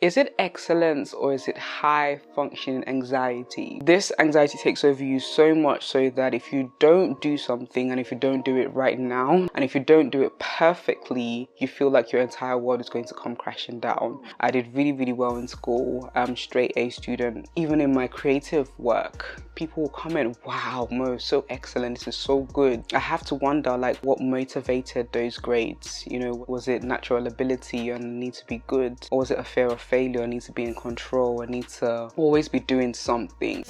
Is it excellence or is it high functioning anxiety? This anxiety takes over you so much so that if you don't do something, and if you don't do it right now, and if you don't do it perfectly, you feel like your entire world is going to come crashing down. I did really well in school. I'm straight A student. Even in my creative work, people will comment, wow, Mo, so excellent, this is so good. I have to wonder, like, what motivated those grades? You know, was it natural ability and need to be good? Or was it a fear of failure? I need to be in control. I need to always be doing something.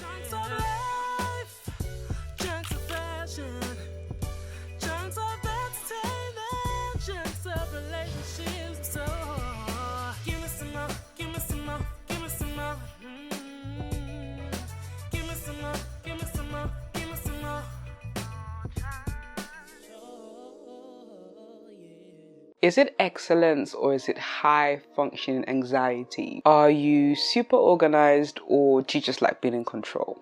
Is it excellence or is it high functioning anxiety? Are you super organized or do you just like being in control?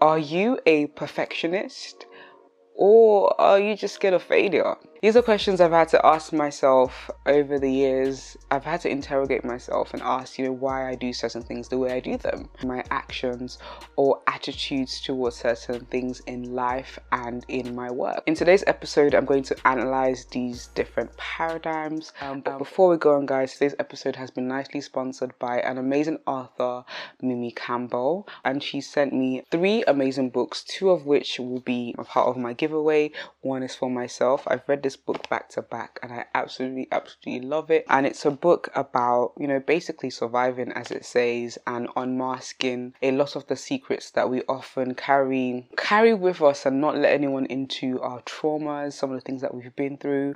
Are you a perfectionist or are you just scared of failure? These are questions I've had to ask myself over the years. I've had to interrogate myself and ask, why I do certain things the way I do them. My actions or attitudes towards certain things in life and in my work. In today's episode, I'm going to analyze these different paradigms. But before we go on, guys, today's episode has been nicely sponsored by an amazing author, Mymie Campbell. And she sent me 3 amazing books, 2 of which will be a part of my giveaway. One is for myself. I've read this book back to back and I absolutely love it. And it's a book about, basically surviving, as it says, and unmasking a lot of the secrets that we often carry with us and not let anyone into our traumas, some of the things that we've been through.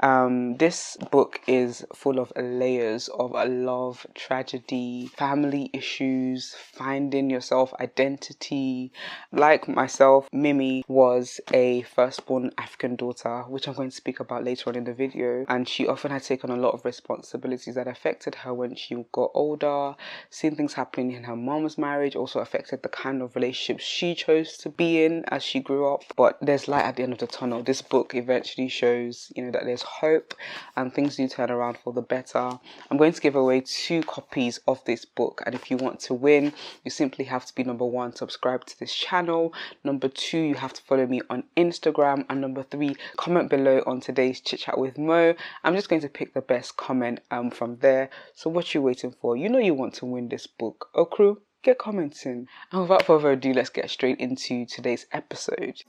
This book is full of layers of love, tragedy, family issues, finding yourself, identity. Like myself, Mymie was a firstborn African daughter, which I'm going to speak about later on in the video, and she often had taken a lot of responsibilities that affected her when she got older. Seeing things happening in her mom's marriage also affected the kind of relationships she chose to be in as she grew up. But there's light at the end of the tunnel. This book eventually shows, that there's hope and things do turn around for the better. I'm going to give away 2 copies of this book, and if you want to win, you simply have to be, number 1, subscribe to this channel, number 2, you have to follow me on Instagram, and number 3, comment below on today's Chit Chat with Mo. I'm just going to pick the best comment from there. So what you waiting for? You want to win this book. Oh crew, get commenting. And without further ado, let's get straight into today's episode.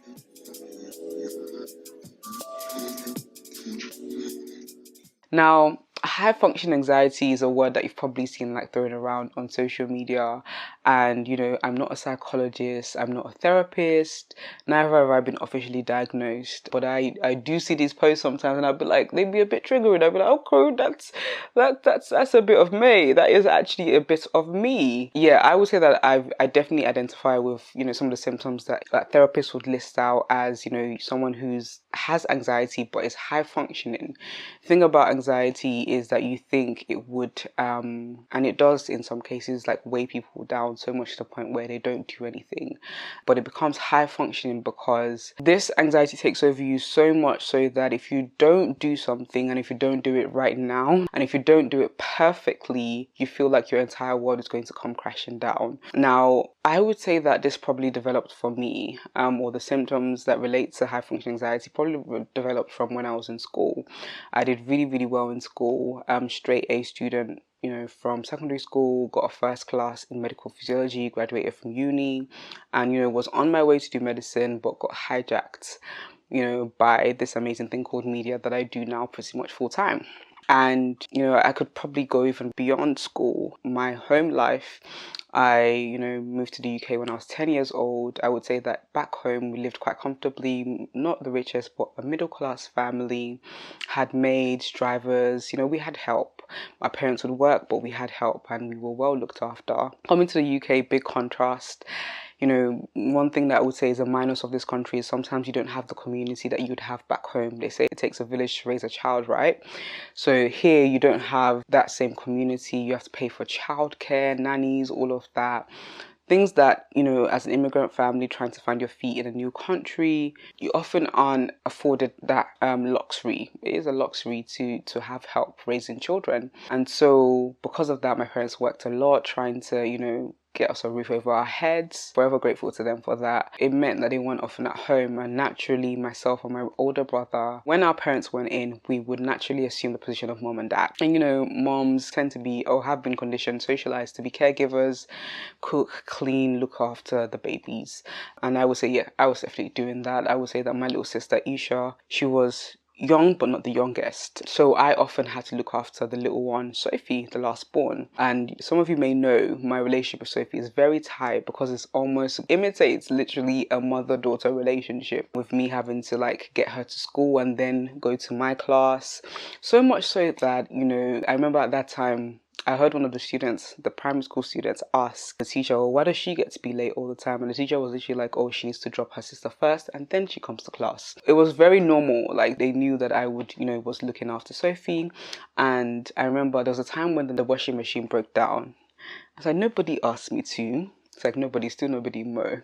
Now, high function anxiety is a word that you've probably seen thrown around on social media. And, I'm not a psychologist, I'm not a therapist, neither have I been officially diagnosed. But I do see these posts sometimes and I'll be like, they'd be a bit triggering. I'll be like, oh, that's a bit of me. That is actually a bit of me. Yeah, I would say that I definitely identify with, some of the symptoms that therapists would list out as, someone has anxiety but is high functioning. The thing about anxiety is that you think it would, and it does in some cases, weigh people down so much to the point where they don't do anything. But it becomes high functioning because this anxiety takes over you so much so that if you don't do something, and if you don't do it right now, and if you don't do it perfectly, you feel like your entire world is going to come crashing down. Now, I would say that this probably developed for me, or the symptoms that relate to high functioning anxiety probably developed from when I was in school. I did really well in school. Straight A student, from secondary school, got a first class in medical physiology, graduated from uni, and, was on my way to do medicine, but got hijacked, by this amazing thing called media that I do now pretty much full time. And, I could probably go even beyond school. My home life, I, moved to the UK when I was 10 years old. I would say that back home we lived quite comfortably, not the richest, but a middle class family, had maids, drivers, we had help. My parents would work, but we had help and we were well looked after. Coming to the UK, big contrast. One thing that I would say is a minus of this country is sometimes you don't have the community that you would have back home. They say it takes a village to raise a child, right? So here you don't have that same community. You have to pay for childcare, nannies, all of that. things that, you know, as an immigrant family trying to find your feet in a new country, you often aren't afforded that luxury. It is a luxury to have help raising children. And so because of that, my parents worked a lot trying to, you know, get us a roof over our heads. Forever grateful to them for that. It meant that they weren't often at home, and naturally myself and my older brother, when our parents weren't in, we would naturally assume the position of mom and dad. And you know, moms tend to be, or have been conditioned, socialized to be caregivers, cook, clean, look after the babies. And I would say, yeah, I was definitely doing that. I would say that my little sister Isha, she was young but not the youngest, so I often had to look after the little one, Sophie, the last born. And some of you may know my relationship with Sophie is very tight because it's almost imitates literally a mother-daughter relationship, with me having to like get her to school and then go to my class, so much so that, you know, I remember at that time I heard one of the students, the primary school students, ask the teacher, well, why does she get to be late all the time? And the teacher was literally like, oh, she needs to drop her sister first and then she comes to class. It was very normal. Like, they knew that I would, you know, was looking after Sophie. And I remember there was a time when the washing machine broke down. I was like, nobody asked me to. It's like, still nobody Mo.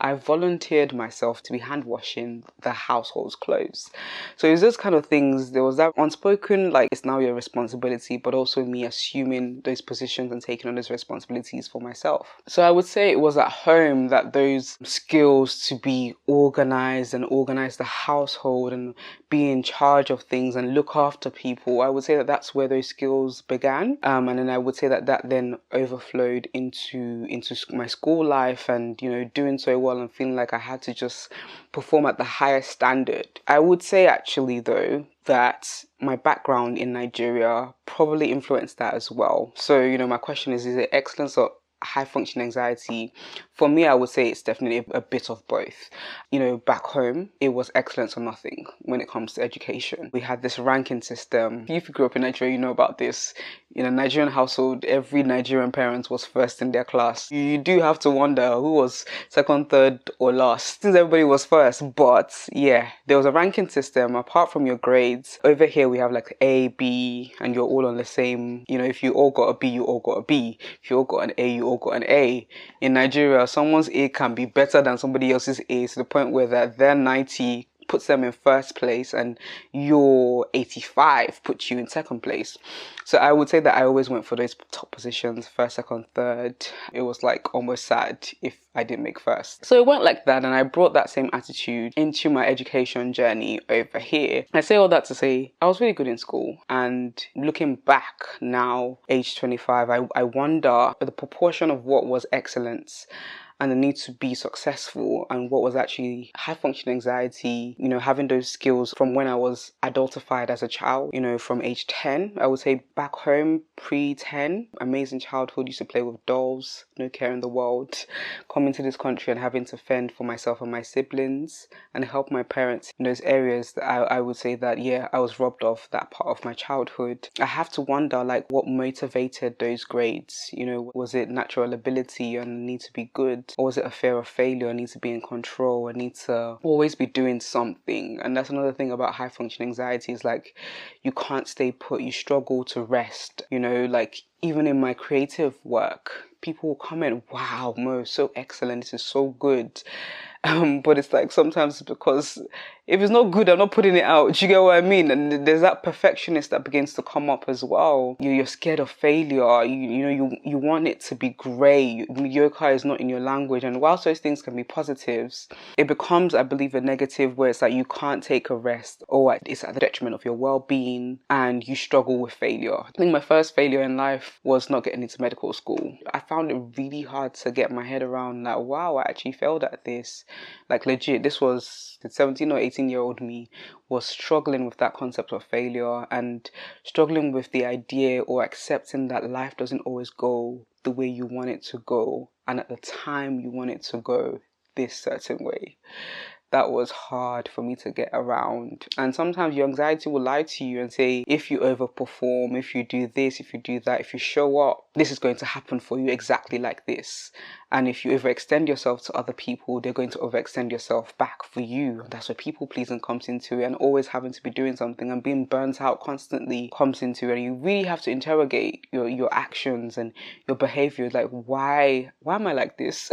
I volunteered myself to be hand washing the household's clothes. So it was those kind of things. There was that unspoken, like, it's now your responsibility, but also me assuming those positions and taking on those responsibilities for myself. So I would say it was at home that those skills to be organized and organize the household and be in charge of things and look after people, I would say that that's where those skills began. And then I would say that then overflowed into my school life, and, you know, doing so well and feeling like I had to just perform at the highest standard. I would say actually though that my background in Nigeria probably influenced that as well. So, you know, my question is it excellence or high functioning anxiety? For me, I would say it's definitely a bit of both. You know, back home, it was excellence or nothing when it comes to education. We had this ranking system. If you grew up in Nigeria, you know about this. In a Nigerian household, every Nigerian parent was first in their class. You do have to wonder who was second, third, or last, since everybody was first. But yeah, there was a ranking system apart from your grades. Over here, we have like A, B, and you're all on the same, you know, if you all got a B, you all got a B. If you all got an A, you all got an A. In Nigeria, someone's A can be better than somebody else's A, to the point where their 90 puts them in first place and your 85 puts you in second place. So I would say that I always went for those top positions, first, second, third. It was like almost sad if I didn't make first. So it went like that, and I brought that same attitude into my education journey over here. I say all that to say I was really good in school, and looking back now, age 25, I wonder the proportion of what was excellence and the need to be successful and what was actually high functioning anxiety, you know, having those skills from when I was adultified as a child, you know, from age 10. I would say back home, pre-10, amazing childhood, used to play with dolls, no care in the world. Coming to this country and having to fend for myself and my siblings and help my parents in those areas that I would say that, yeah, I was robbed of that part of my childhood. I have to wonder, like, what motivated those grades? You know, was it natural ability and the need to be good? Or was it a fear of failure? I need to be in control. I need to always be doing something. And that's another thing about high functioning anxiety, is like, you can't stay put. You struggle to rest. You know, like, even in my creative work, people will comment, wow, Mo, so excellent. This is so good. But it's like, sometimes because if it's not good, I'm not putting it out. Do you get what I mean? And there's that perfectionist that begins to come up as well. You're scared of failure. You want it to be great. Mediocre is not in your language. And whilst those things can be positives, it becomes, I believe, a negative where it's like you can't take a rest, or it's at the detriment of your well-being, and you struggle with failure. I think my first failure in life was not getting into medical school. I found it really hard to get my head around that, wow, I actually failed at this. Like, legit, this was the 17 or 18-year-old me was struggling with that concept of failure and struggling with the idea or accepting that life doesn't always go the way you want it to go, and at the time you want it to go this certain way. That was hard for me to get around. And sometimes your anxiety will lie to you and say, if you overperform, if you do this, if you do that, if you show up, this is going to happen for you exactly like this. And if you overextend yourself to other people, they're going to overextend yourself back for you. That's where people pleasing comes into it, and always having to be doing something and being burnt out constantly comes into it. And you really have to interrogate your actions and your behavior. Like, why am I like this?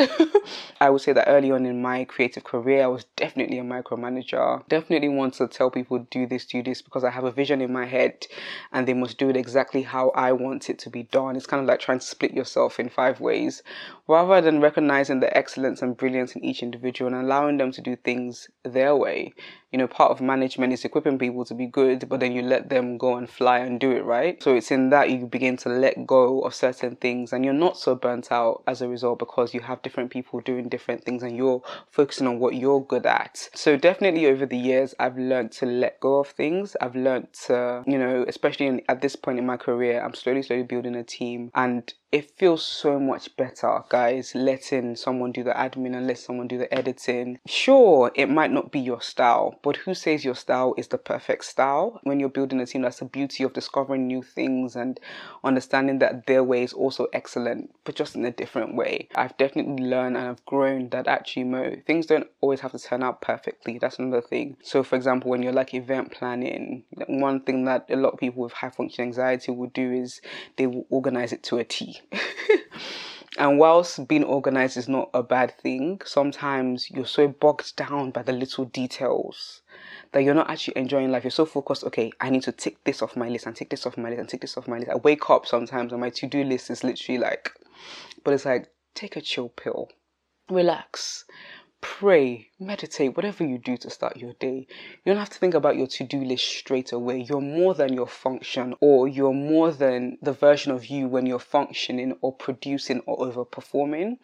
I would say that early on in my creative career, I was definitely a micromanager. Definitely want to tell people do this because I have a vision in my head and they must do it exactly how I want it to be done. It's kind of like trying to split yourself in 5 ways, rather than recognizing the excellence and brilliance in each individual and allowing them to do things their way. Part of management is equipping people to be good, but then you let them go and fly and do it, right? So it's in that you begin to let go of certain things, and you're not so burnt out as a result, because you have different people doing different things and you're focusing on what you're good at. So definitely over the years, I've learned to let go of things. I've learned to, especially at this point in my career, I'm slowly building a team, and it feels so much better, guys, letting someone do the admin and let someone do the editing. Sure, it might not be your style, but who says your style is the perfect style? When you're building a team, that's the beauty of discovering new things and understanding that their way is also excellent, but just in a different way. I've definitely learned and I've grown that actually, things don't always have to turn out perfectly. That's another thing. So for example, when you're like event planning, one thing that a lot of people with high functioning anxiety will do is they will organize it to a T. And whilst being organized is not a bad thing, sometimes you're so bogged down by the little details that you're not actually enjoying life. You're so focused, okay, I need to tick this off my list and tick this off my list and tick this off my list. I wake up sometimes and my to-do list is literally like, but it's like, take a chill pill, relax, pray, meditate, whatever you do to start your day. You don't have to think about your to-do list straight away. You're more than your function, or you're more than the version of you when you're functioning or producing or overperforming.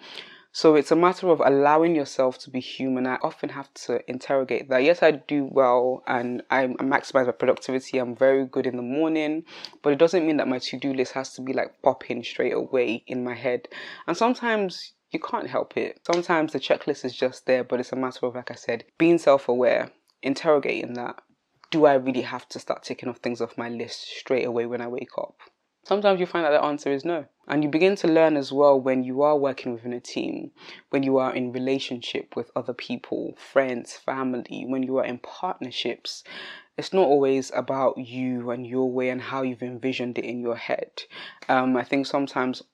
So it's a matter of allowing yourself to be human. I often have to interrogate that. Yes, I do well and I maximize my productivity. I'm very good in the morning, but it doesn't mean that my to-do list has to be like popping straight away in my head. And sometimes you can't help it. Sometimes the checklist is just there, but it's a matter of, like I said, being self-aware, interrogating that. Do I really have to start ticking off things off my list straight away when I wake up? Sometimes you find that the answer is no. And you begin to learn as well when you are working within a team, when you are in relationship with other people, friends, family, when you are in partnerships. It's not always about you and your way and how you've envisioned it in your head. I think sometimes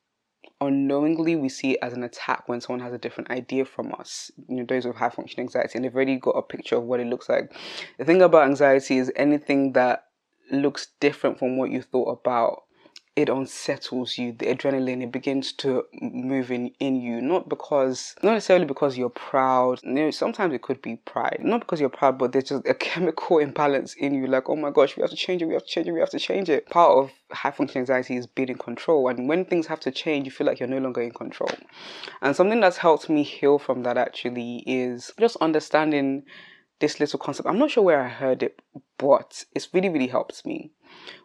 unknowingly we see it as an attack when someone has a different idea from us, those with high functioning anxiety, and they've already got a picture of what it looks like. The thing about anxiety is anything that looks different from what you thought about, it unsettles you. The adrenaline, it begins to move in you, not necessarily because you're proud. Sometimes it could be pride, not because you're proud, but there's just a chemical imbalance in you, like, oh my gosh, we have to change it. Part of high functioning anxiety is being in control, and when things have to change, you feel like you're no longer in control. And something that's helped me heal from that actually is just understanding this little concept. I'm not sure where I heard it, but it's really helps me.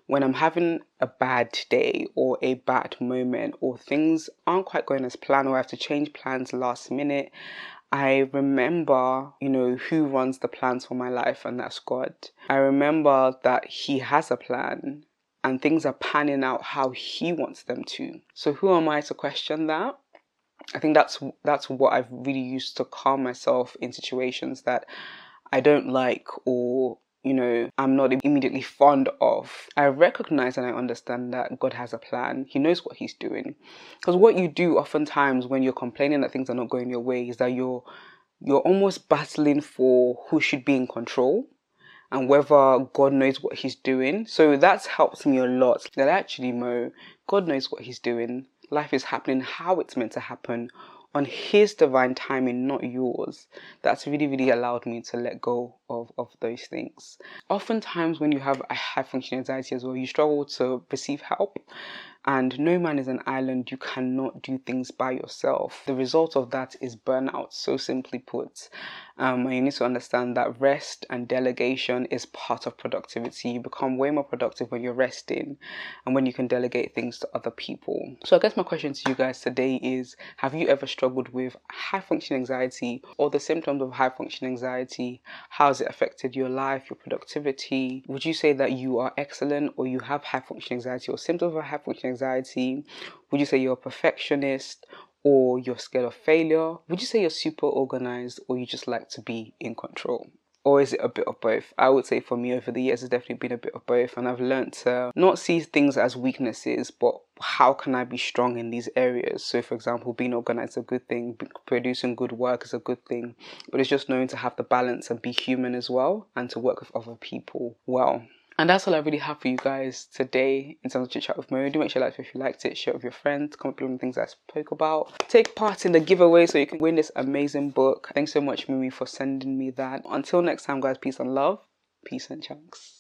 When I'm having a bad day or a bad moment, or things aren't quite going as planned, or I have to change plans last minute, I remember, who runs the plans for my life, and that's God. I remember that He has a plan and things are panning out how He wants them to. So who am I to question that? I think that's what I've really used to calm myself in situations that I don't like, or I'm not immediately fond of. I recognize and I understand that God has a plan. He knows what He's doing. Because what you do oftentimes when you're complaining that things are not going your way is that you're almost battling for who should be in control and whether God knows what He's doing. So that's helped me a lot. That actually, God knows what He's doing. Life is happening how it's meant to happen, on His divine timing, not yours. That's really allowed me to let go of those things. Oftentimes when you have a high functioning anxiety as well, you struggle to receive help. And no man is an island. You cannot do things by yourself. The result of that is burnout, so simply put. And you need to understand that rest and delegation is part of productivity. You become way more productive when you're resting and when you can delegate things to other people. So I guess my question to you guys today is, have you ever struggled with high functioning anxiety or the symptoms of high functioning anxiety? How has it affected your life, your productivity? Would you say that you are excellent, or you have high functioning anxiety or symptoms of high functioning anxiety? Would you say you're a perfectionist? or you're scared of failure? Would you say you're super organized, or you just like to be in control? Or is it a bit of both? I would say for me over the years, it's definitely been a bit of both. And I've learned to not see things as weaknesses, but how can I be strong in these areas? So for example, being organized is a good thing. Producing good work is a good thing. But it's just knowing to have the balance and be human as well, and to work with other people well. And that's all I really have for you guys today in terms of Chit Chat with Mo. Do make sure you like it if you liked it, share it with your friends, comment below on the things I spoke about. Take part in the giveaway so you can win this amazing book. Thanks so much, Mymie, for sending me that. Until next time, guys, peace and love. Peace and chunks.